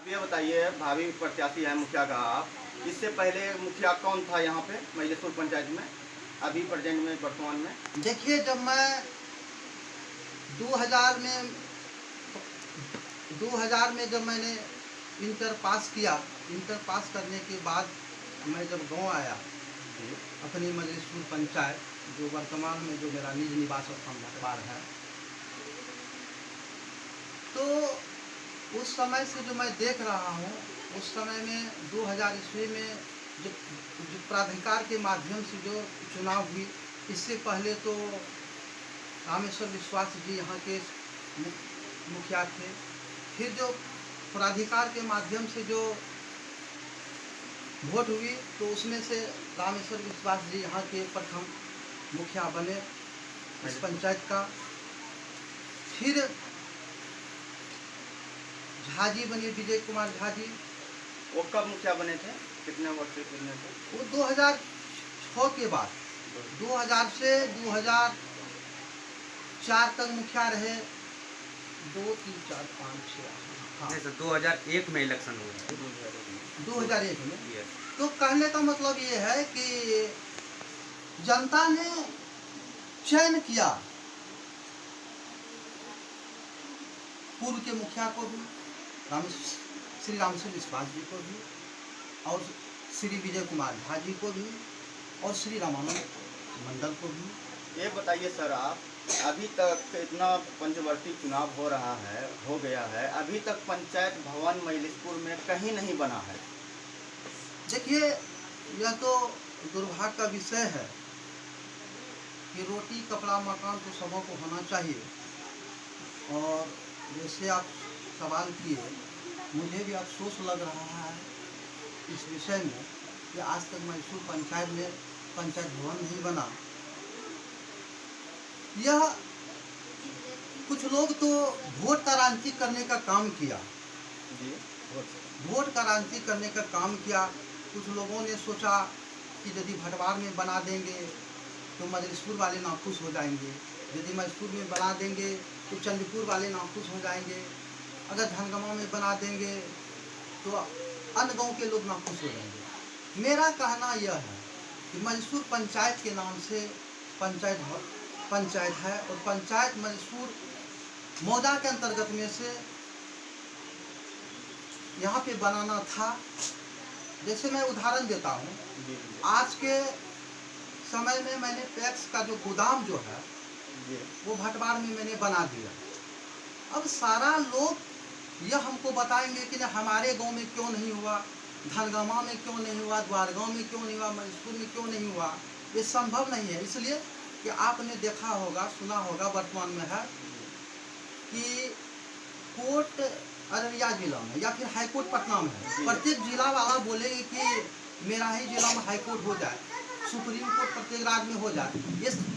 आप ये बताइए, भावी प्रत्याशी है मुखिया का आप, इससे पहले मुखिया कौन था यहाँ पे महिलेश्वर पंचायत में, अभी प्रेजेंट में, वर्तमान में? देखिए, जब मैं 2000 में 2000 में जब मैंने इंटर पास किया, इंटर पास करने के बाद मैं जब गांव आया अपनी मजलिसपुर पंचायत, जो वर्तमान में जो मेरा निज निवास स्थान भटवार है, तो उस समय से जो मैं देख रहा हूँ, उस समय में 2000 ईस्वी में जो प्राधिकार के माध्यम से जो चुनाव हुई, इससे पहले तो रामेश्वर विश्वास जी यहाँ के मुखिया थे। फिर जो प्राधिकार के माध्यम से जो वोट हुई, तो उसमें से रामेश्वर विश्वास जी यहाँ के प्रथम मुखिया बने इस पंचायत का। फिर झा जी बने, विजय कुमार झा जी। वो कब मुखिया बने थे, कितने वर्ष से बने थे? वो 2006 के बाद, 2000 से 2004 तक मुखिया रहे। 2 3 4 5 6 हाँ, 2001 में इलेक्शन हुआ। 2001 में। तो कहने का मतलब ये है कि जनता ने चयन किया पूर्व के मुखिया को भी, श्री रामेश्वर विश्वास जी को भी, और श्री विजय कुमार झा जी को भी, और श्री रामानंद मंडल को भी। ये बताइए सर, आप अभी तक इतना पंचवर्षीय चुनाव हो रहा है, हो गया है, अभी तक पंचायत भवन महिलेश्वर में कहीं नहीं बना है। देखिए, यह तो दुर्भाग्य का विषय है कि रोटी कपड़ा मकान तो सबों को होना चाहिए, और जैसे आप सवाल किए, मुझे भी अफसोस लग रहा है इस विषय में कि आज तक मैसूर पंचायत में पंचायत भवन नहीं बना। यह कुछ लोग तो वोट का राजनीति करने का काम किया जी, वोट का राजनीति करने का काम किया। कुछ लोगों ने सोचा कि यदि भटवार में बना देंगे तो मजलिसपुर वाले नाखुश हो जाएंगे, यदि मजलिसपुर में बना देंगे तो चंडीपुर वाले नाखुश हो जाएंगे, अगर धनगमा में बना देंगे तो अन्य गांव के लोग नाखुश हो जाएंगे। मेरा कहना यह है कि मजलिसपुर पंचायत के नाम से पंचायत है, और पंचायत मजलिसपुर मौजा के अंतर्गत में से यहाँ पे बनाना था। जैसे मैं उदाहरण देता हूँ, आज के समय में मैंने पैक्स का जो गोदाम जो है वो भटवार में मैंने बना दिया। अब सारा लोग यह हमको बताएंगे कि हमारे गांव में क्यों नहीं हुआ, धनगामा में क्यों नहीं हुआ, द्वारगांव में क्यों नहीं हुआ, मजलिसपुर में क्यों नहीं हुआ। ये संभव नहीं है, इसलिए कि आपने देखा होगा, सुना होगा, वर्तमान में है कि कोर्ट अररिया जिला में या फिर हाईकोर्ट पटना में है। प्रत्येक जिला वाला बोलेंगे कि मेरा ही जिला में हाईकोर्ट हो जाए, सुप्रीम कोर्ट प्रत्येक राज्य में हो जाए।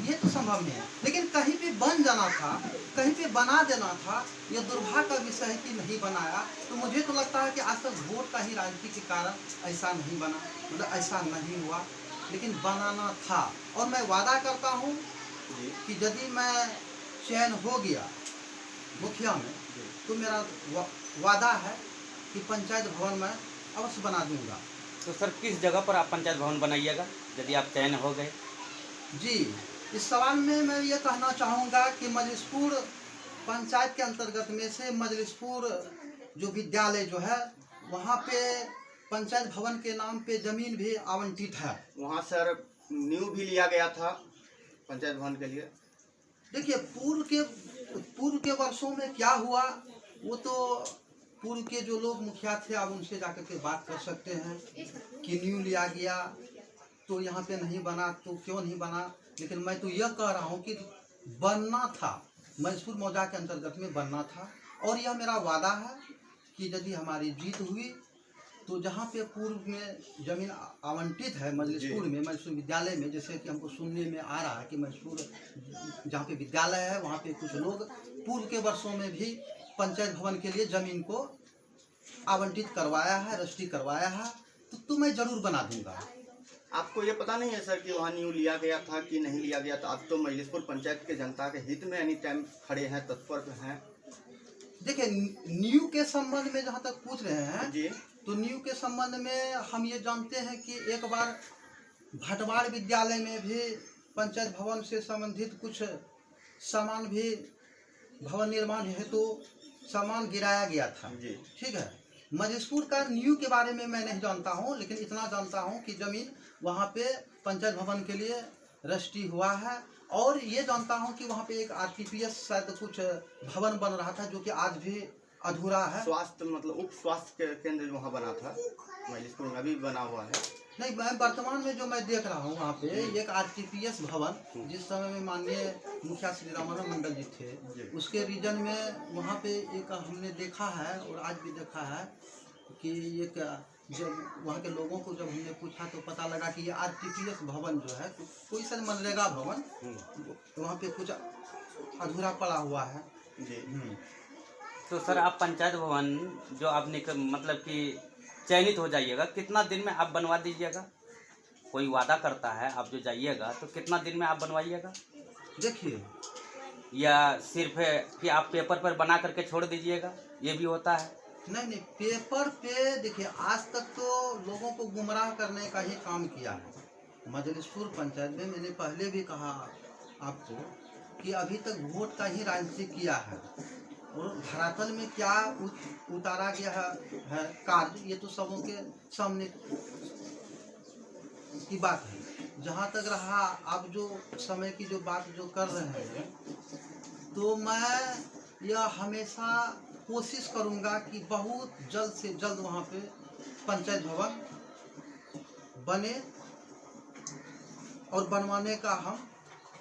ये तो संभव नहीं है, लेकिन कहीं पे बन जाना था, कहीं पे बना देना था। यह दुर्भाग्य का विषय है कि नहीं बनाया। तो मुझे तो लगता है कि आज तक वोट का ही राजनीति के कारण ऐसा नहीं बना, मतलब ऐसा नहीं हुआ, लेकिन बनाना था। और मैं वादा करता हूँ कि यदि मैं चयन हो गया मुखिया में, तो मेरा वादा है कि पंचायत भवन में अवश्य बना दूंगा। तो सर, किस जगह पर आप पंचायत भवन बनाइएगा यदि आप चयन हो गए? जी, इस सवाल में मैं ये कहना चाहूँगा कि मजलिसपुर पंचायत के अंतर्गत में से मजलिसपुर जो विद्यालय जो है, वहाँ पे पंचायत भवन के नाम पे जमीन भी आवंटित है। वहाँ सर न्यू भी लिया गया था पंचायत भवन के लिए। देखिए, पूर्व के वर्षों में क्या हुआ, वो तो पूर्व के जो लोग मुखिया थे, आप उनसे जाकर के बात कर सकते हैं कि न्यू लिया गया तो यहाँ पे नहीं बना, तो क्यों नहीं बना। लेकिन मैं तो यह कह रहा हूँ कि बनना था, मजलिसपुर मौजा के अंतर्गत में बनना था। और यह मेरा वादा है कि यदि हमारी जीत हुई तो जहाँ पे पूर्व में जमीन आवंटित है मजलिसपुर में, मजलिसपुर विद्यालय में, जैसे कि हमको सुनने में आ रहा है कि मजलिसपुर जहाँ पे विद्यालय है वहाँ पे कुछ लोग पूर्व के वर्षों में भी पंचायत भवन के लिए जमीन को आवंटित करवाया है, रजिस्ट्री करवाया है, तो मैं जरूर बना दूंगा। आपको ये पता नहीं है सर कि वहाँ न्यू लिया गया था कि नहीं लिया गया था? आप तो महिलेश्वर पंचायत के जनता के हित में एनी टाइम खड़े हैं, तत्पर हैं। देखिए, न्यू के संबंध में जहाँ तक पूछ रहे हैं जी तो न्यू के संबंध में हम ये जानते हैं कि एक बार भटवाड़ विद्यालय में भी पंचायत भवन से संबंधित कुछ सामान भी भवन निर्माण हेतु सामान गिराया गया था। जी ठीक है। मजिस्पुर का न्यू के बारे में मैं नहीं जानता हूँ, लेकिन इतना जानता हूँ कि जमीन वहाँ पे पंचायत भवन के लिए रजिस्ट्री हुआ है। और ये जानता हूँ कि वहाँ पे एक आरटीपीएस शायद कुछ भवन बन रहा था जो कि आज भी अधूरा है। स्वास्थ्य मतलब उप स्वास्थ्य केंद्र वहाँ बना था, मजिस्पुर में अभी बना हुआ है। नहीं, मैं वर्तमान में जो मैं देख रहा हूँ वहाँ पे एक आरटीपीएस भवन, जिस समय में माननीय मुखिया श्री रामानंद मंडल जी थे, उसके रीजन में वहाँ पे एक हमने देखा है और आज भी देखा है कि एक जब वहाँ के लोगों को जब हमने पूछा तो पता लगा कि ये आरटीपीएस भवन जो है कोई सा मनरेगा भवन वहाँ पे कुछ अधूरा पड़ा हुआ है। जी तो सर आप पंचायत भवन जो आपने मतलब कि चयनित हो जाइएगा, कितना दिन में आप बनवा दीजिएगा? कोई वादा करता है आप जो जाइएगा तो कितना दिन में आप बनवाइएगा? देखिए, या सिर्फ है कि आप पेपर पर बना करके छोड़ दीजिएगा, ये भी होता है? नहीं, पेपर पे देखिए, आज तक तो लोगों को गुमराह करने का ही काम किया है। मजलिसपुर पंचायत में मैंने पहले भी कहा आपको कि अभी तक वोट का ही राजनीति किया है और धरातल में क्या उतारा गया है कार्य, ये तो सबों के सामने की बात है। जहाँ तक रहा आप जो समय की जो बात जो कर रहे हैं, तो मैं यह हमेशा कोशिश करूंगा कि बहुत जल्द से जल्द वहाँ पे पंचायत भवन बने और बनवाने का हम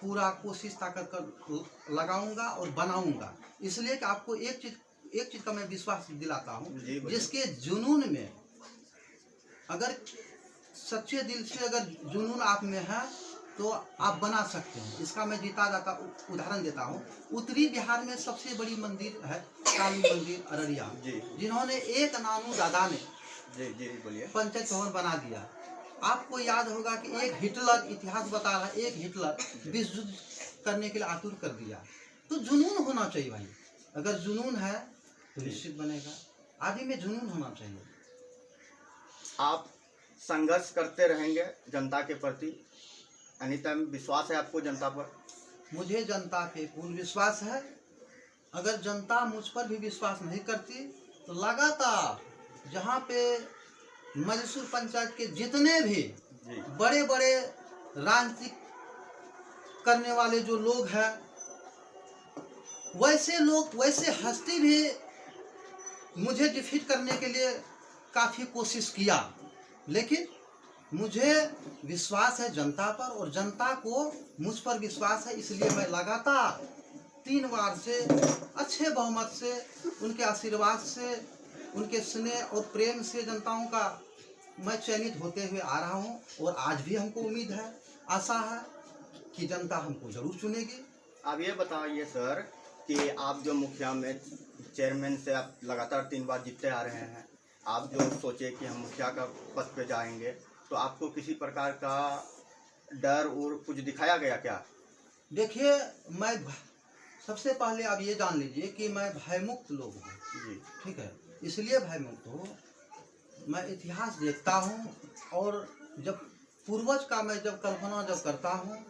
पूरा कोशिश ताकत कर लगाऊंगा और बनाऊंगा। इसलिए कि आपको एक चीज का मैं विश्वास दिलाता हूँ, जिसके जुनून में अगर सच्चे दिल से अगर जुनून आप में है तो आप बना सकते हैं। इसका मैं जीता जाता उदाहरण देता हूँ। उत्तरी बिहार में सबसे बड़ी मंदिर है काली मंदिर अररिया, जिन्होंने एक नानू दादा ने पंचायत भवन बना दिया। आपको याद होगा कि एक हिटलर, इतिहास बता रहा है, एक हिटलर विश्व युद्ध करने के लिए आतुर कर दिया। तो जुनून होना चाहिए भाई, अगर जुनून है तो निश्चित बनेगा। आदमी में जुनून होना चाहिए। आप संघर्ष करते रहेंगे जनता के प्रति, अनितम विश्वास है आपको जनता पर? मुझे जनता पे पूर्ण विश्वास है। अगर जनता मुझ पर भी विश्वास नहीं करती तो लगातार जहाँ पे मजिस्पुर पंचायत के जितने भी बड़े बड़े राजनीतिक करने वाले जो लोग हैं, वैसे हस्ती भी मुझे डिफीट करने के लिए काफ़ी कोशिश किया, लेकिन मुझे विश्वास है जनता पर और जनता को मुझ पर विश्वास है। इसलिए मैं लगातार 3 बार से अच्छे बहुमत से, उनके आशीर्वाद से, उनके स्नेह और प्रेम से जनताओं का मैं चयनित होते हुए आ रहा हूं। और आज भी हमको उम्मीद है, आशा है कि जनता हमको जरूर चुनेगी। आप ये बताइए सर कि आप जो मुखिया में चेयरमैन से आप लगातार 3 बार जीतते आ रहे हैं, आप जो सोचे कि हम मुखिया का पद पे जाएंगे, तो आपको किसी प्रकार का डर और कुछ दिखाया गया क्या? देखिए, मैं सबसे पहले आप ये जान लीजिए कि मैं भयमुक्त लोग हूँ। ठीक है, इसलिए भयमुक्त हूँ, मैं इतिहास देखता हूँ और जब पूर्वज का मैं जब कल्पना जब करता हूँ,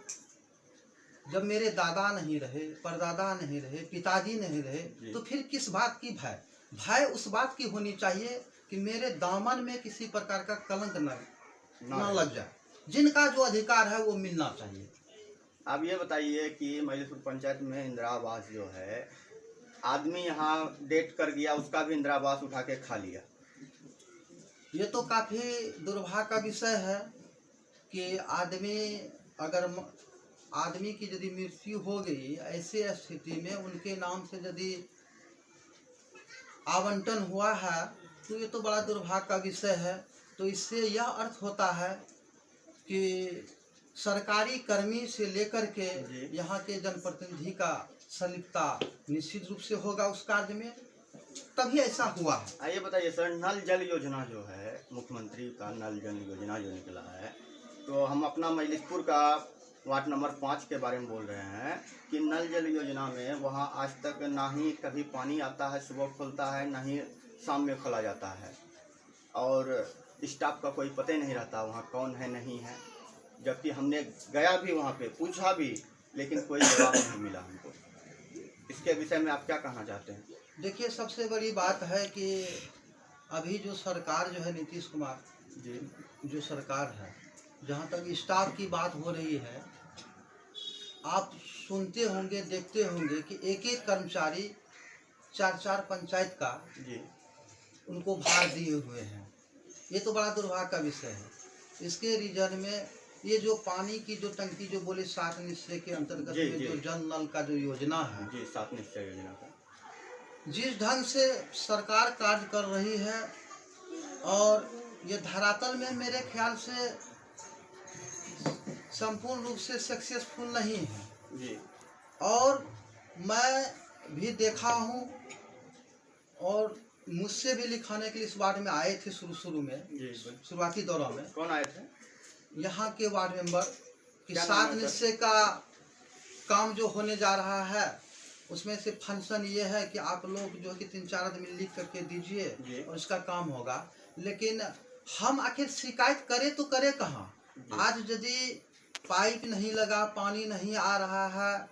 जब मेरे दादा नहीं रहे, परदादा नहीं रहे, पिताजी नहीं रहे, तो फिर किस बात की भय? भय उस बात की होनी चाहिए कि मेरे दामन में किसी प्रकार का कलंक न लग जाए। जिनका जो अधिकार है वो मिलना चाहिए। आप ये बताइए कि मजिस्पुर पंचायत में इंदिरा आवास जो है, आदमी यहाँ डेट कर गया, उसका भी इंदिरा आवास उठा के खा लिया। ये तो काफ़ी दुर्भाग्य का विषय है कि आदमी की यदि मृत्यु हो गई, ऐसे स्थिति में उनके नाम से यदि आवंटन हुआ है तो ये तो बड़ा दुर्भाग्य का विषय है। तो इससे यह अर्थ होता है कि सरकारी कर्मी से लेकर के यहाँ के जनप्रतिनिधि का संलिप्तता निश्चित रूप से होगा उस कार्य में, तभी ऐसा हुआ है। आइए बताइए सर, नल जल योजना जो है, मुख्यमंत्री का नल जल योजना जो निकला है, तो हम अपना मजिस्पुर का वार्ड नंबर 5 के बारे में बोल रहे हैं कि नल जल योजना में वहाँ आज तक ना ही कभी पानी आता है, सुबह खुलता है, ना ही शाम में खोला जाता है, और स्टाफ का कोई पता ही नहीं रहता वहाँ कौन है नहीं है। जबकि हमने गया भी वहाँ पे, पूछा भी, लेकिन कोई जवाब नहीं मिला हमको। इसके विषय में आप क्या कहना चाहते हैं? देखिए, सबसे बड़ी बात है कि अभी जो सरकार जो है नीतीश कुमार जी जो सरकार है, जहाँ तक स्टाफ की बात हो रही है, आप सुनते होंगे, देखते होंगे कि एक एक कर्मचारी 4-4 पंचायत का जी उनको भार दिए हुए हैं। ये तो बड़ा दुर्भाग्य का विषय है। इसके रीजन में ये जो पानी की जो टंकी जो बोले 7 निश्चय के अंतर्गत जी, में जी। जो जल नल का जो योजना है, जी 7 निश्चय योजना का जिस ढंग से सरकार कार्य कर रही है, और ये धरातल में मेरे ख्याल से संपूर्ण रूप से सक्सेसफुल नहीं है। जी और मैं भी देखा हूँ, और मुझसे भी लिखाने के लिए इस वार्ड में आए थे शुरू में, जी शुरुआती दौरान में। कौन आए थे? यहाँ के वार्ड मेंबर कि क्या 7 नाम है निश्चय का काम जो होने जा रहा है, उसमें से फंक्शन ये है कि आप लोग जो है कि 3-4 आदमी लिख करके दीजिए और इसका काम होगा। लेकिन हम आखिर शिकायत करें तो करें कहाँ? आज यदि पाइप नहीं लगा, पानी नहीं आ रहा है,